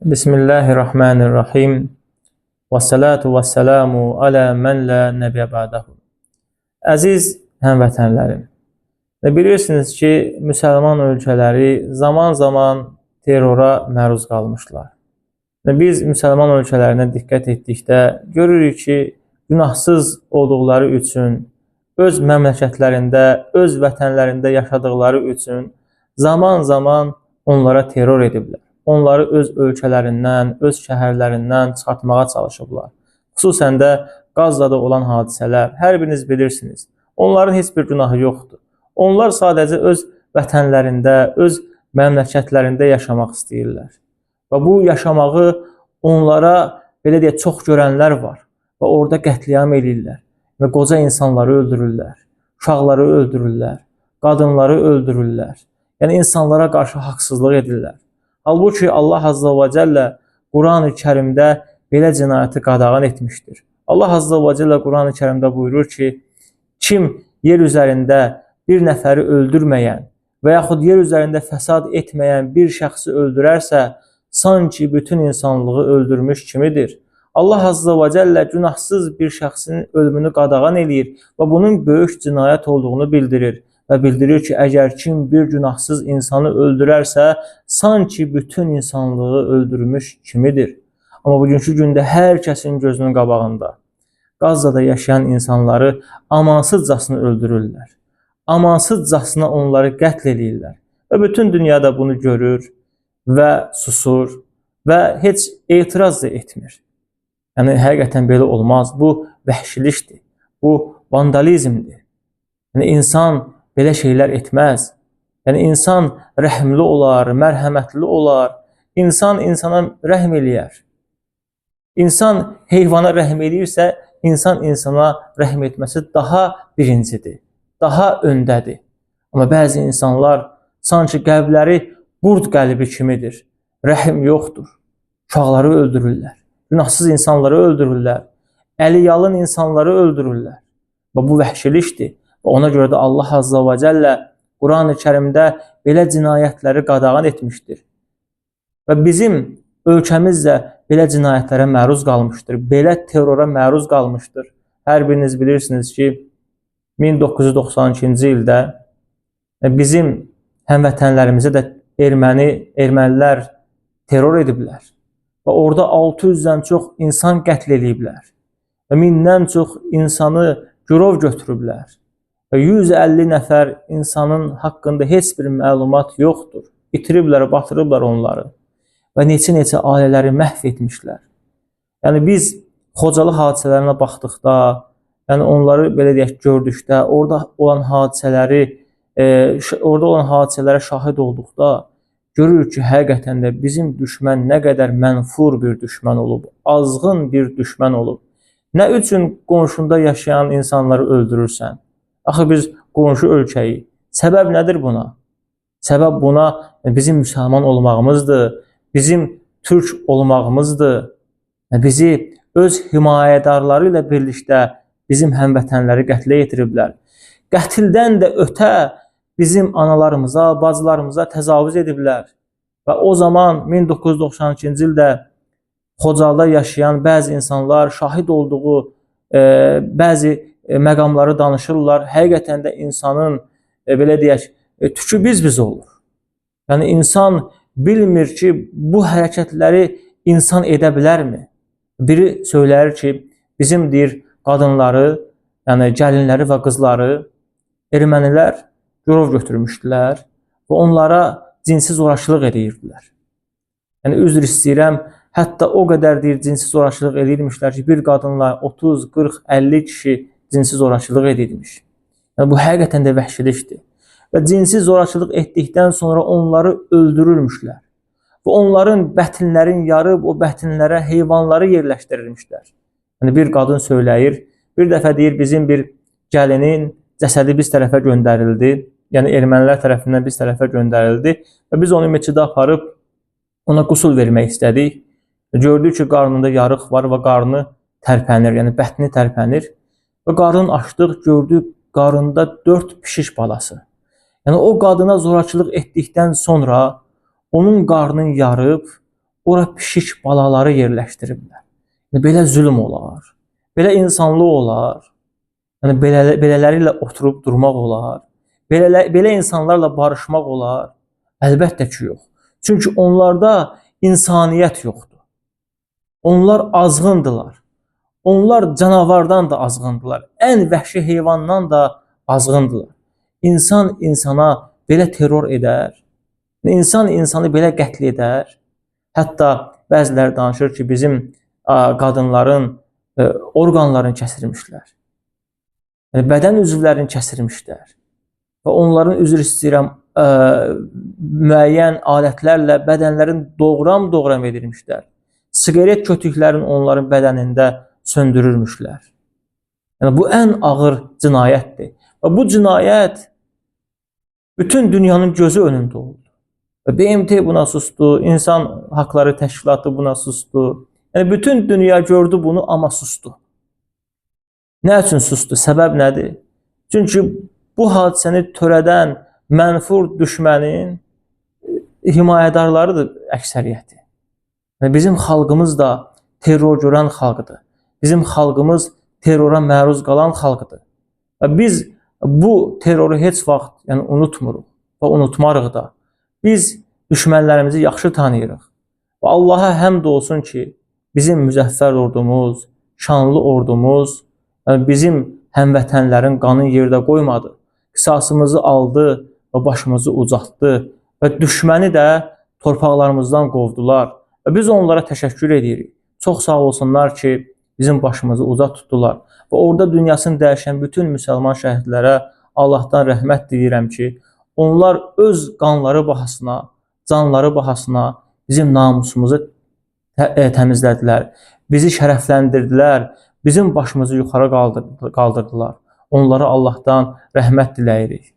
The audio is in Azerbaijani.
Bismillahirrahmanirrahim. Və salatu və selamu alə mən lə nəbiyə ba'dahu. Əziz həmvətənlərim, bilirsiniz ki, müsəlman ölkələri zaman-zaman terrora məruz qalmışlar. Biz müsəlman ölkələrinə diqqət etdikdə görürük ki, günahsız olduqları üçün, öz məmləkətlərində, öz vətənlərində yaşadıqları üçün zaman-zaman onlara terror ediblər. Onları öz ölkələrindən, öz şəhərlərindən çıxartmağa çalışıblar. Xüsusən də Qazada olan hadisələr, hər biriniz bilirsiniz. Onların heç bir günahı yoxdur. Onlar sadəcə öz vətənlərində, öz məmləkətlərində yaşamaq istəyirlər. Və bu yaşamağı onlara, belə deyək, çox görənlər var. Və orada qətliam edirlər. Və qoca insanları öldürürlər, uşaqları öldürürlər, qadınları öldürürlər. Yəni, insanlara qarşı haqsızlıq edirlər. Halbuki Allah Azza və Cəllə Quran-ı Kərimdə belə cinayəti qadağan etmişdir. Allah Azza və Cəllə Quran-ı Kərimdə buyurur ki, kim yer üzərində bir nəfəri öldürməyən və yaxud yer üzərində fəsad etməyən bir şəxsi öldürərsə, sanki bütün insanlığı öldürmüş kimidir. Allah Azza və Cəllə günahsız bir şəxsin ölümünü qadağan edir və bunun böyük cinayət olduğunu bildirir. Və bildirir ki, əgər kim bir günahsız insanı öldürərsə, sanki bütün insanlığı öldürmüş kimidir. Amma bugünkü gündə hər kəsin gözünün qabağında Qazada yaşayan insanları amansızcasına öldürürlər. Amansızcasına onları qətl edirlər. Və bütün dünyada bunu görür və susur və heç etiraz da etmir. Yəni, həqiqətən belə olmaz. Bu vəhşilikdir, bu vandalizmdir. Yəni, insan belə şeylər etməz. Yəni, insan rəhmli olar, mərhəmətli olar. İnsan insana rəhm eləyər. İnsan heyvana rəhm eləyirsə, insan insana rəhm etməsi daha birincidir, daha öndədir. Amma bəzi insanlar sanki qəlbləri qurd qəlbi kimidir. Rəhm yoxdur. Uşaqları öldürürlər. Günahsız insanları öldürürlər. Əli yalın insanları öldürürlər. Və bu vəhşilikdir. Ona görə də Allah Azza və Cəllə Quran-ı Kərimdə belə cinayətləri qadağan etmişdir. Və bizim ölkəmiz də belə cinayətlərə məruz qalmışdır. Belə terrora məruz qalmışdır. Hər biriniz bilirsiniz ki, 1992-ci ildə bizim həmvətənlərimizə də ermənilər terror ediblər. Və orada 600-dən çox insan qətl ediblər. Və 1000-dən çox insanı girov götürüblər. Və 150 nəfər insanın haqqında heç bir məlumat yoxdur. İtiriblər, batırıblar onları. Və neçə-neçə ailələri məhv etmişlər. Yəni, biz Xocalı hadisələrinə baxdıqda, yəni onları belə deyək, gördükdə, orada olan hadisələrə şahid olduqda, görürük ki, həqiqətən də bizim düşmən nə qədər mənfur bir düşmən olub, azğın bir düşmən olub. Nə üçün qonşunda yaşayan insanları öldürürsən? Axı biz qonşu ölkəyi. Səbəb nədir buna? Səbəb buna bizim müsəlman olmağımızdır, bizim türk olmağımızdır. Bizi öz himayədarları ilə birlikdə bizim həmvətənləri qətlə yetiriblər. Qətildən də ötə bizim analarımıza, bacılarımıza təcavüz ediblər. Və o zaman 1992-ci ildə Xocalıda yaşayan bəzi insanlar şahid olduğu bəzi məqamları danışırlar. Həqiqətən də insanın, belə deyək, tükü biz olur. Yəni, insan bilmir ki, bu hərəkətləri insan edə bilərmi? Biri söyləyir ki, bizim deyir, qadınları, yəni gəlinləri və qızları ermənilər girov götürmüşdülər və onlara cinsi zorakılıq edirdilər. Yəni, üzr istəyirəm, hətta o qədər deyir, cinsi zorakılıq edirmişlər ki, bir qadınla 30, 40, 50 kişi cinsi zorakılıq edilmiş. Yəni, bu həqiqətən də vəhşilikdir. Və cinsi zorakılıq etdikdən sonra onları öldürürmüşlər. Və onların bətinlərin yarıb, o bətinlərə heyvanları yerləşdirilmişlər. Yəni, bir qadın söyləyir, bir dəfə deyir, bizim bir gəlinin cəsədi biz tərəfə göndərildi. Yəni, ermənilər tərəfindən biz tərəfə göndərildi. Və biz onu meçidə aparıb ona qusul vermək istədik. Gördük ki, qarnında yarıq var və qarnı tərpənir, yəni bətni tərpənir. Və qarnını açdıq, gördük, qarında 4 pişik balası. Yəni, o qadına zorakılıq etdikdən sonra onun qarnını yarıb, ora pişik balaları yerləşdiriblər. Yəni, belə zülm olar, belə insanlıq olar, yəni, belələri ilə oturub durmaq olar, belə insanlarla barışmaq olar. Əlbəttə ki, yox. Çünki onlarda insaniyyət yoxdur. Onlar azğındılar. Onlar canavardan da azğındılar. Ən vəhşi heyvandan da azğındılar. İnsan insana belə terror edər. İnsan insanı belə qətl edər. Hətta bəziləri danışır ki, bizim qadınların orqanlarını kəsirmişlər. Yəni, bədən üzvlərini kəsirmişlər. Və onların, üzr istəyirəm, müəyyən alətlərlə bədənlərin doğram edilmişlər. Siqaret kötüklərini onların bədənində söndürürmüşlər. Yəni, bu ən ağır cinayətdir. Və bu cinayət bütün dünyanın gözü önündə oldu. BMT buna sustu, İnsan Haqları Təşkilatı buna sustu. Yəni, bütün dünya gördü bunu, amma sustu. Nə üçün sustu? Səbəb nədir? Çünki bu hadisəni törədən mənfur düşmənin himayədarlarıdır əksəriyyəti. Yəni, bizim xalqımız da terror görən xalqıdır. Bizim xalqımız terrora məruz qalan xalqıdır. Və biz bu terroru heç vaxt unutmuruq və unutmarıq da. Biz düşmənlərimizi yaxşı tanıyırıq. Və Allaha həmd olsun ki, bizim müzəffər ordumuz, şanlı ordumuz, bizim həmvətənlərin qanı yerdə qoymadı. Qisasımızı aldı və başımızı ucaltdı və düşməni də torpaqlarımızdan qovdular. Və biz onlara təşəkkür edirik. Çox sağ olsunlar ki, bizim başımızı ucaq tutdular. Və orada dünyasını dəyişən bütün müsəlman şəhidlərə Allahdan rəhmət diləyirəm ki, onlar öz qanları bahasına, canları bahasına bizim namusumuzu təmizlədilər, bizi şərəfləndirdilər, bizim başımızı yuxarı qaldırdılar. Onlara Allahdan rəhmət diləyirik.